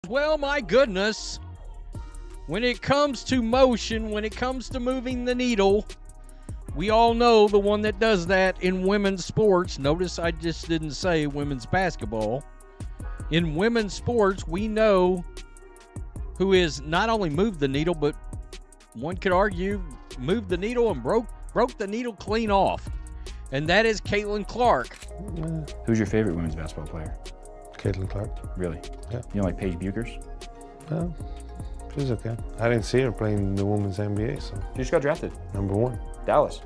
Well, my goodness. When it comes to motion, when it comes to moving the needle, we all know the one that does that in women's sports. Notice I just didn't say women's basketball. In women's sports, we know who is not only moved the needle, but one could argue moved the needle and broke the needle clean off. And that is Caitlin Clark. Who's your favorite women's basketball player? Caitlin Clark. Really? Yeah. You don't like Paige Bueckers? No, she's okay. I didn't see her playing in the women's NBA, so. She just got drafted. #1. Dallas.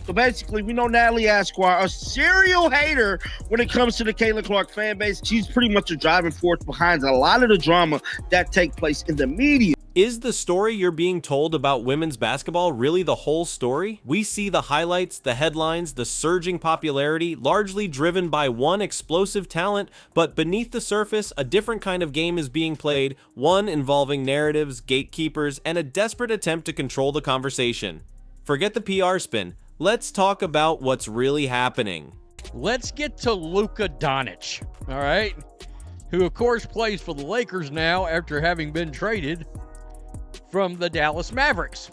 So basically, we know Natalie Esquire, a serial hater when it comes to the Caitlin Clark fan base. She's pretty much a driving force behind a lot of the drama that take place in the media. Is the story you're being told about women's basketball really the whole story? We see the highlights, the headlines, the surging popularity, largely driven by one explosive talent, but beneath the surface, a different kind of game is being played, one involving narratives, gatekeepers, and a desperate attempt to control the conversation. Forget the PR spin. Let's talk about what's really happening. Let's get to Luka Doncic, all right? Who, of course, plays for the Lakers now after having been traded from the Dallas Mavericks.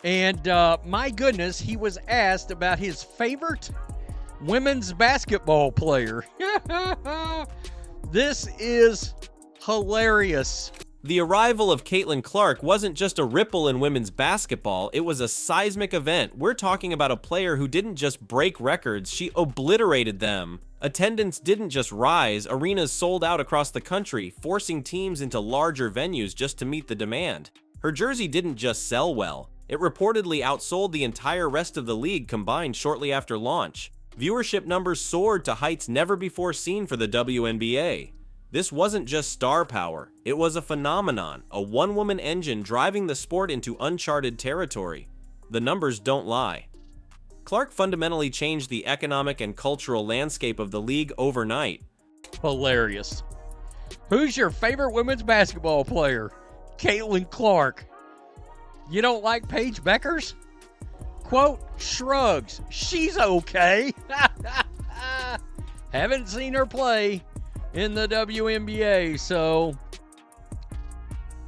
And my goodness, he was asked about his favorite women's basketball player. This is hilarious. The arrival of Caitlin Clark wasn't just a ripple in women's basketball, it was a seismic event. We're talking about a player who didn't just break records, she obliterated them. Attendance didn't just rise, arenas sold out across the country, forcing teams into larger venues just to meet the demand. Her jersey didn't just sell well, it reportedly outsold the entire rest of the league combined shortly after launch. Viewership numbers soared to heights never before seen for the WNBA. This wasn't just star power, it was a phenomenon, a one-woman engine driving the sport into uncharted territory. The numbers don't lie. Clark fundamentally changed the economic and cultural landscape of the league overnight. Hilarious. Who's your favorite women's basketball player? Caitlin Clark. You don't like Paige Bueckers? Quote, shrugs. She's okay. Haven't seen her play in the WNBA, so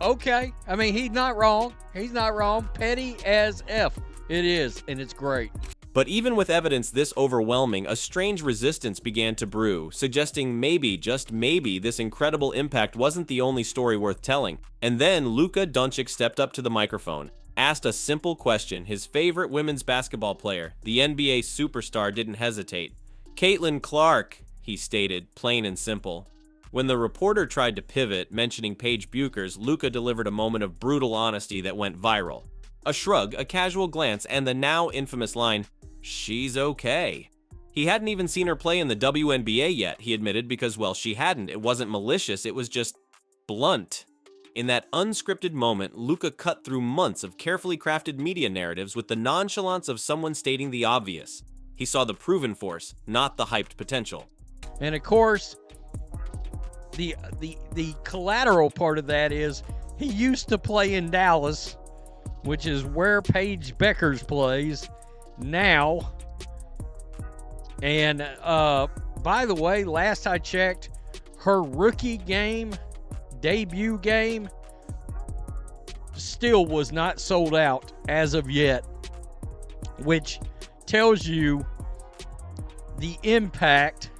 okay. I mean, he's not wrong. He's not wrong. Petty as F. It is, and it's great. But even with evidence this overwhelming, a strange resistance began to brew, suggesting maybe, just maybe, this incredible impact wasn't the only story worth telling. And then Luka Doncic stepped up to the microphone, asked a simple question. His favorite women's basketball player, the NBA superstar, didn't hesitate. Caitlin Clark, he stated, plain and simple. When the reporter tried to pivot, mentioning Paige Bueckers, Luka delivered a moment of brutal honesty that went viral. A shrug, a casual glance, and the now infamous line, "She's okay." He hadn't even seen her play in the WNBA yet, he admitted, because, well, she hadn't. It wasn't malicious, it was just blunt. In that unscripted moment, Luka cut through months of carefully crafted media narratives with the nonchalance of someone stating the obvious. He saw the proven force, not the hyped potential. And of course, the collateral part of that is he used to play in Dallas, which is where Paige Bueckers plays now. And by the way, last I checked, her rookie game, debut game, still was not sold out as of yet, which tells you the impact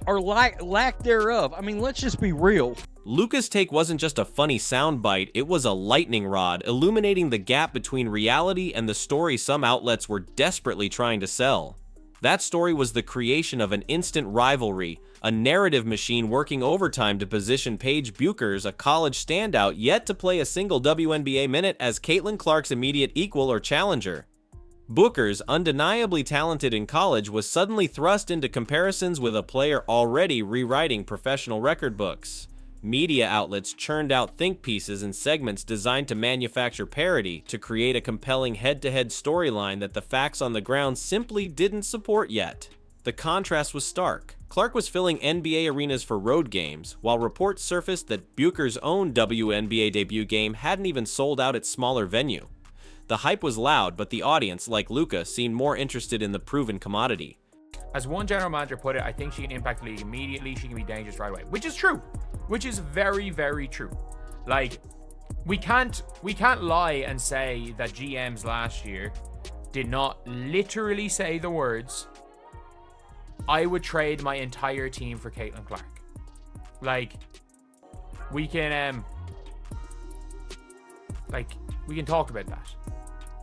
or lack thereof. I mean, let's just be real. Luka's take wasn't just a funny soundbite, it was a lightning rod, illuminating the gap between reality and the story some outlets were desperately trying to sell. That story was the creation of an instant rivalry, a narrative machine working overtime to position Paige Bueckers, a college standout yet to play a single WNBA minute, as Caitlin Clark's immediate equal or challenger. Bueckers, undeniably talented in college, was suddenly thrust into comparisons with a player already rewriting professional record books. Media outlets churned out think pieces and segments designed to manufacture parody to create a compelling head-to-head storyline that the facts on the ground simply didn't support yet. The contrast was stark. Clark was filling NBA arenas for road games, while reports surfaced that Bueckers' own WNBA debut game hadn't even sold out its smaller venue. The hype was loud, but the audience, like Luka, seemed more interested in the proven commodity. As one general manager put it, I think she can impact the league immediately. She can be dangerous right away, which is true, which is very, very true. Like, we can't lie and say that GMs last year did not literally say the words, I would trade my entire team for Caitlin Clark. Like, we can talk about that.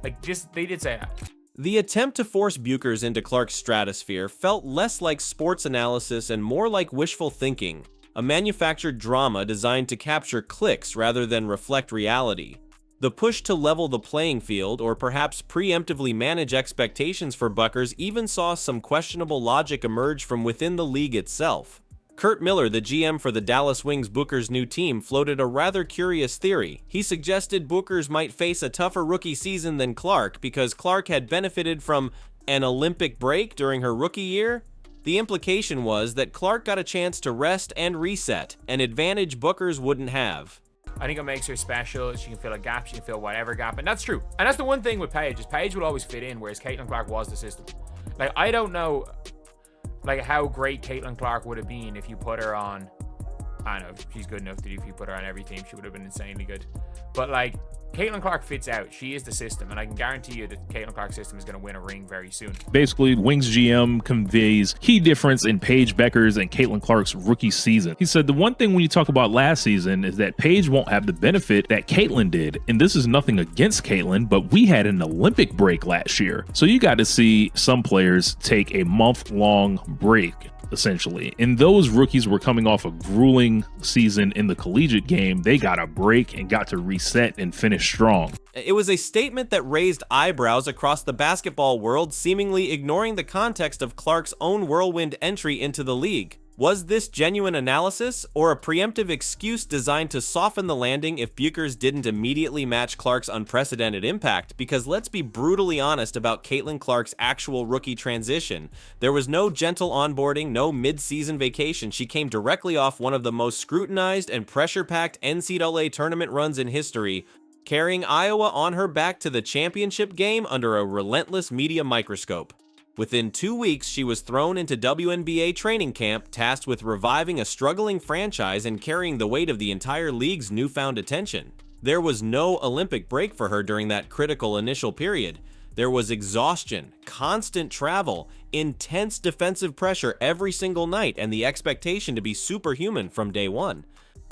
Like, just, they did say that. The attempt to force Bueckers into Clark's stratosphere felt less like sports analysis and more like wishful thinking, a manufactured drama designed to capture clicks rather than reflect reality. The push to level the playing field, or perhaps preemptively manage expectations for Bueckers, even saw some questionable logic emerge from within the league itself. Kurt Miller, the GM for the Dallas Wings Bueckers' new team, floated a rather curious theory. He suggested Bueckers might face a tougher rookie season than Clark because Clark had benefited from an Olympic break during her rookie year. The implication was that Clark got a chance to rest and reset, an advantage Bueckers wouldn't have. I think it makes her special. She can fill a gap. She can fill whatever gap. And that's true. And that's the one thing with Paige, is Paige will always fit in, whereas Caitlin Clark was the system. Like, I don't know, like, how great Caitlin Clark would have been if you put her on, I don't know, if she's good enough that if you put her on every team, she would have been insanely good. But, like, Caitlin Clark fits out. She is the system, and I can guarantee you that Caitlin Clark's system is going to win a ring very soon. Basically, Wings GM conveys key difference in Paige Bueckers and Caitlin Clark's rookie season. He said the one thing when you talk about last season is that Paige won't have the benefit that Caitlin did. And this is nothing against Caitlin, but we had an Olympic break last year. So you got to see some players take a month-long break, essentially. And those rookies were coming off a grueling season in the collegiate game. They got a break and got to reset and finish strong. It was a statement that raised eyebrows across the basketball world, seemingly ignoring the context of Clark's own whirlwind entry into the league. Was this genuine analysis, or a preemptive excuse designed to soften the landing if Bueckers didn't immediately match Clark's unprecedented impact? Because let's be brutally honest about Caitlin Clark's actual rookie transition. There was no gentle onboarding, no mid-season vacation. She came directly off one of the most scrutinized and pressure-packed NCAA tournament runs in history, carrying Iowa on her back to the championship game under a relentless media microscope. Within 2 weeks, she was thrown into WNBA training camp, tasked with reviving a struggling franchise and carrying the weight of the entire league's newfound attention. There was no Olympic break for her during that critical initial period. There was exhaustion, constant travel, intense defensive pressure every single night, and the expectation to be superhuman from day one.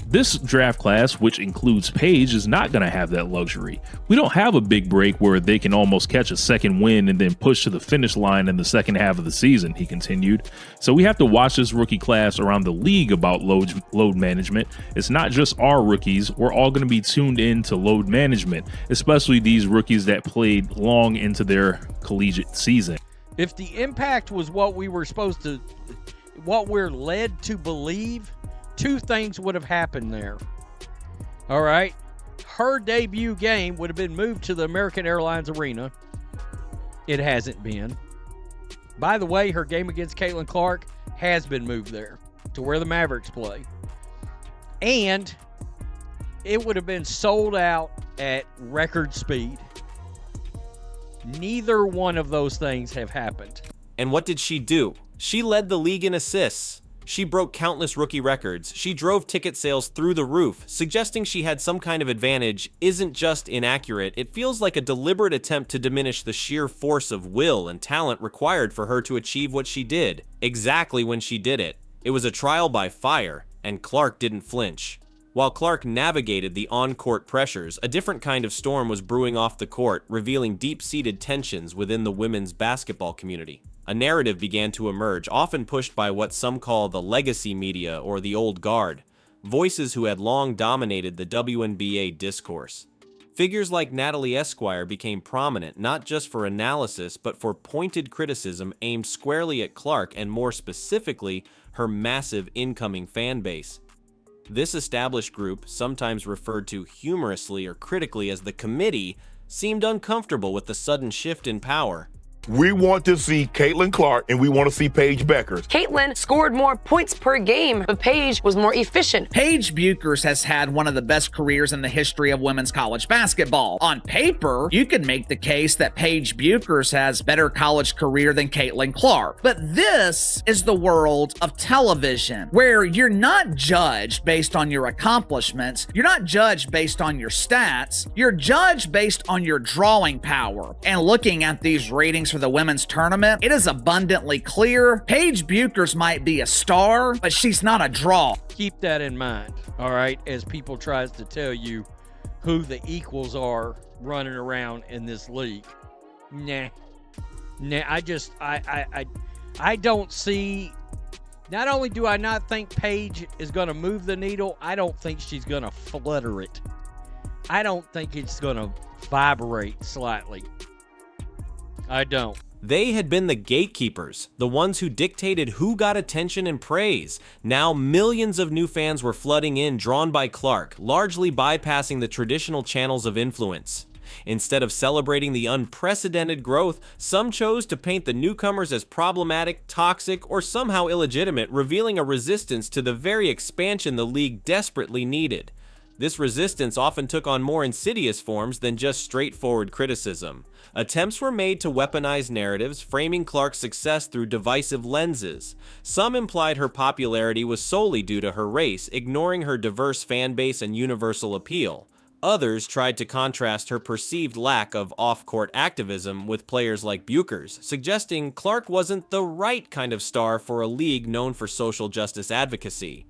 This draft class, which includes Paige, is not going to have that luxury. We don't have a big break where they can almost catch a second win and then push to the finish line in the second half of the season, he continued. So we have to watch this rookie class around the league about load management. It's not just our rookies. We're all going to be tuned in to load management, especially these rookies that played long into their collegiate season. If the impact was what we were supposed to, what we're led to believe, two things would have happened there. All right. Her debut game would have been moved to the American Airlines Arena. It hasn't been. By the way, her game against Caitlin Clark has been moved there to where the Mavericks play. And it would have been sold out at record speed. Neither one of those things have happened. And what did she do? She led the league in assists. She broke countless rookie records. She drove ticket sales through the roof. Suggesting she had some kind of advantage isn't just inaccurate. It feels like a deliberate attempt to diminish the sheer force of will and talent required for her to achieve what she did. Exactly when she did it. It was a trial by fire, and Clark didn't flinch. While Clark navigated the on-court pressures, a different kind of storm was brewing off the court, revealing deep-seated tensions within the women's basketball community. A narrative began to emerge, often pushed by what some call the legacy media or the old guard, voices who had long dominated the WNBA discourse. Figures like Natalie Esquire became prominent not just for analysis but for pointed criticism aimed squarely at Clark and more specifically, her massive incoming fan base. This established group, sometimes referred to humorously or critically as the committee, seemed uncomfortable with the sudden shift in power. We want to see Caitlin Clark and we want to see Paige Bueckers. Caitlin scored more points per game, but Paige was more efficient. Paige Bueckers has had one of the best careers in the history of women's college basketball. On paper, you could make the case that Paige Bueckers has better college career than Caitlin Clark. But this is the world of television, where you're not judged based on your accomplishments, you're not judged based on your stats, you're judged based on your drawing power. And looking at these ratings for the women's tournament, it is abundantly clear Paige Bueckers might be a star, but she's not a draw. Keep that in mind, all right, as people tries to tell you who the equals are running around in this league. Nah, I don't see. Not only do I not think Paige is going to move the needle, I don't think she's going to flutter it. I don't think it's going to vibrate slightly. I don't. They had been the gatekeepers, the ones who dictated who got attention and praise. Now millions of new fans were flooding in, drawn by Clark, largely bypassing the traditional channels of influence. Instead of celebrating the unprecedented growth, some chose to paint the newcomers as problematic, toxic, or somehow illegitimate, revealing a resistance to the very expansion the league desperately needed. This resistance often took on more insidious forms than just straightforward criticism. Attempts were made to weaponize narratives, framing Clark's success through divisive lenses. Some implied her popularity was solely due to her race, ignoring her diverse fan base and universal appeal. Others tried to contrast her perceived lack of off-court activism with players like Bueckers, suggesting Clark wasn't the right kind of star for a league known for social justice advocacy.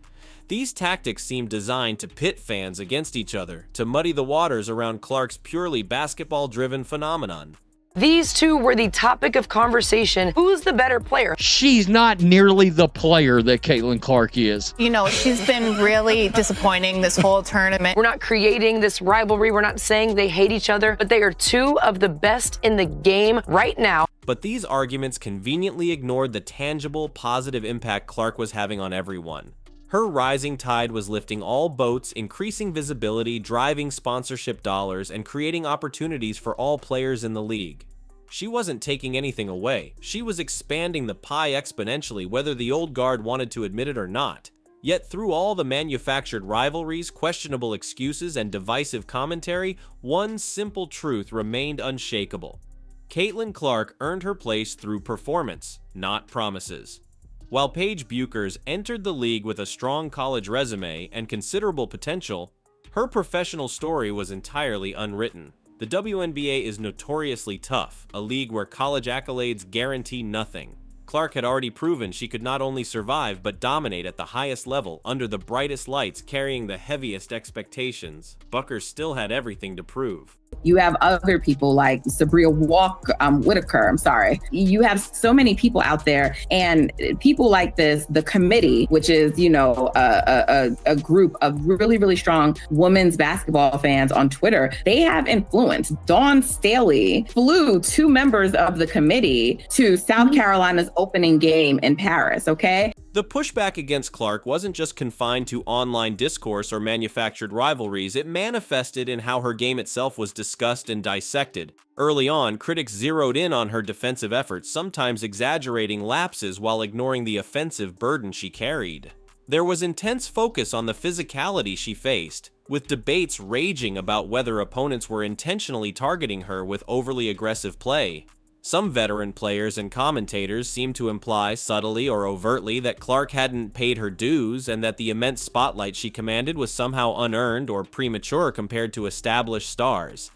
These tactics seemed designed to pit fans against each other, to muddy the waters around Clark's purely basketball-driven phenomenon. These two were the topic of conversation. Who's the better player? She's not nearly the player that Caitlin Clark is. You know, she's been really disappointing this whole tournament. We're not creating this rivalry. We're not saying they hate each other, but they are two of the best in the game right now. But these arguments conveniently ignored the tangible, positive impact Clark was having on everyone. Her rising tide was lifting all boats, increasing visibility, driving sponsorship dollars, and creating opportunities for all players in the league. She wasn't taking anything away. She was expanding the pie exponentially, whether the old guard wanted to admit it or not. Yet through all the manufactured rivalries, questionable excuses, and divisive commentary, one simple truth remained unshakable. Caitlin Clark earned her place through performance, not promises. While Paige Bueckers entered the league with a strong college resume and considerable potential, her professional story was entirely unwritten. The WNBA is notoriously tough, a league where college accolades guarantee nothing. Clark had already proven she could not only survive but dominate at the highest level under the brightest lights, carrying the heaviest expectations. Bueckers still had everything to prove. You have other people like Sabria Whitaker. You have so many people out there, and people like this, the committee, which is, you know, a group of really, really strong women's basketball fans on Twitter. They have influence. Dawn Staley flew 2 members of the committee to South Carolina's opening game in Paris, okay? The pushback against Clark wasn't just confined to online discourse or manufactured rivalries, it manifested in how her game itself was discussed and dissected. Early on, critics zeroed in on her defensive efforts, sometimes exaggerating lapses while ignoring the offensive burden she carried. There was intense focus on the physicality she faced, with debates raging about whether opponents were intentionally targeting her with overly aggressive play. Some veteran players and commentators seemed to imply, subtly or overtly, that Clark hadn't paid her dues and that the immense spotlight she commanded was somehow unearned or premature compared to established stars.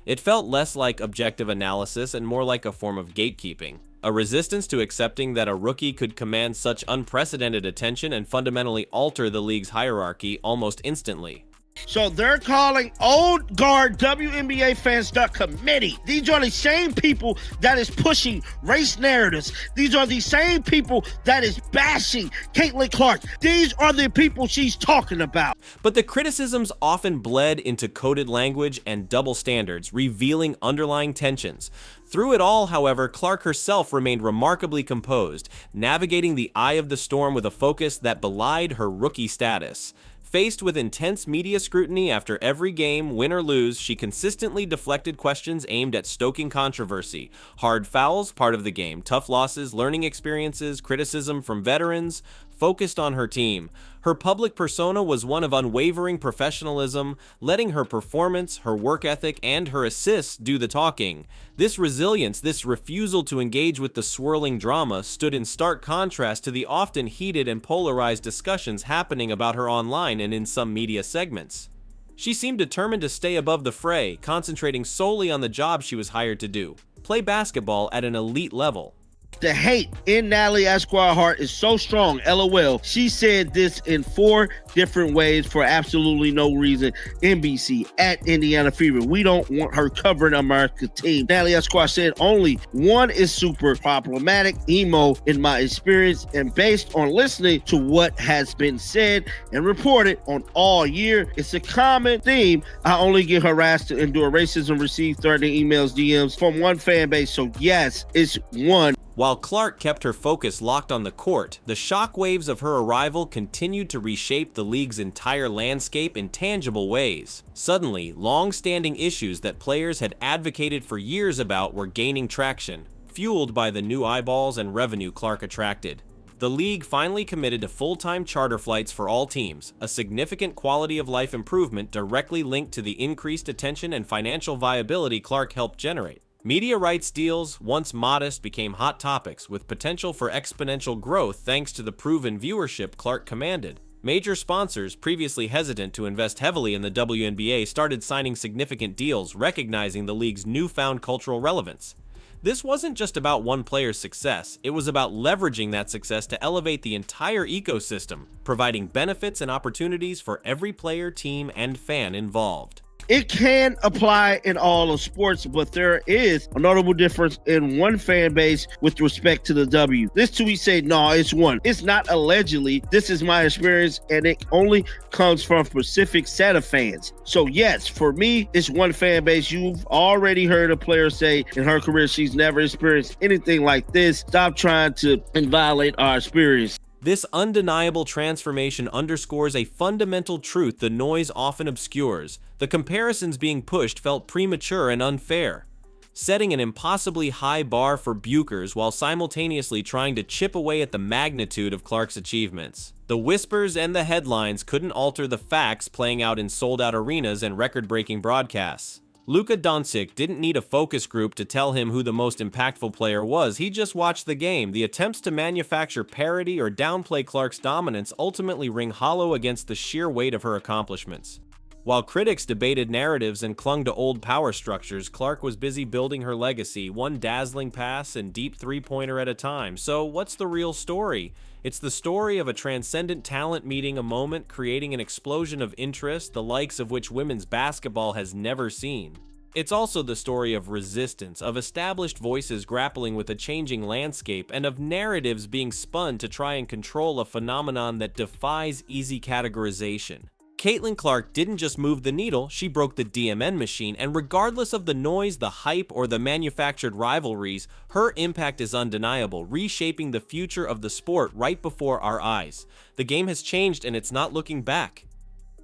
It felt less like objective analysis and more like a form of gatekeeping, a resistance to accepting that a rookie could command such unprecedented attention and fundamentally alter the league's hierarchy almost instantly. So they're calling old guard WNBA fans the committee. These are the same people that is pushing race narratives. These are the same people that is bashing Caitlin Clark. These are the people she's talking about. But the criticisms often bled into coded language and double standards, revealing underlying tensions. Through it all, however, Clark herself remained remarkably composed, navigating the eye of the storm with a focus that belied her rookie status. Faced with intense media scrutiny after every game, win or lose, she consistently deflected questions aimed at stoking controversy. Hard fouls, part of the game. Tough losses, learning experiences, criticism from veterans, focused on her team. Her public persona was one of unwavering professionalism, letting her performance, her work ethic, and her assists do the talking. This resilience, this refusal to engage with the swirling drama, stood in stark contrast to the often heated and polarized discussions happening about her online and in some media segments. She seemed determined to stay above the fray, concentrating solely on the job she was hired to do: play basketball at an elite level. The hate in Natalie Esquire heart is so strong, LOL. She said this in 4 different ways for absolutely no reason. NBC, at Indiana Fever, we don't want her covering America's team. Natalie Esquire said only one is super problematic, emo, in my experience, and based on listening to what has been said and reported on all year, it's a common theme. I only get harassed to endure racism, receive threatening emails, DMs from one fan base, so yes, it's one. While Clark kept her focus locked on the court, the shockwaves of her arrival continued to reshape the league's entire landscape in tangible ways. Suddenly, long-standing issues that players had advocated for years about were gaining traction, fueled by the new eyeballs and revenue Clark attracted. The league finally committed to full-time charter flights for all teams, a significant quality-of-life improvement directly linked to the increased attention and financial viability Clark helped generate. Media rights deals, once modest, became hot topics, with potential for exponential growth thanks to the proven viewership Clark commanded. Major sponsors, previously hesitant to invest heavily in the WNBA, started signing significant deals, recognizing the league's newfound cultural relevance. This wasn't just about one player's success, it was about leveraging that success to elevate the entire ecosystem, providing benefits and opportunities for every player, team, and fan involved. It can apply in all of sports, but there is a notable difference in one fan base with respect to the W. This tweet said, no, it's one. It's not allegedly. This is my experience, and it only comes from a specific set of fans. So yes, for me, it's one fan base. You've already heard a player say in her career she's never experienced anything like this. Stop trying to violate our experience. This undeniable transformation underscores a fundamental truth the noise often obscures. The comparisons being pushed felt premature and unfair, setting an impossibly high bar for Bueckers while simultaneously trying to chip away at the magnitude of Clark's achievements. The whispers and the headlines couldn't alter the facts playing out in sold-out arenas and record-breaking broadcasts. Luka Doncic didn't need a focus group to tell him who the most impactful player was. He just watched the game. The attempts to manufacture parody or downplay Clark's dominance ultimately ring hollow against the sheer weight of her accomplishments. While critics debated narratives and clung to old power structures, Clark was busy building her legacy, one dazzling pass and deep three-pointer at a time. So what's the real story? It's the story of a transcendent talent meeting a moment, creating an explosion of interest, the likes of which women's basketball has never seen. It's also the story of resistance, of established voices grappling with a changing landscape, and of narratives being spun to try and control a phenomenon that defies easy categorization. Caitlin Clark didn't just move the needle, she broke the DMN machine, and regardless of the noise, the hype, or the manufactured rivalries, her impact is undeniable, reshaping the future of the sport right before our eyes. The game has changed and it's not looking back.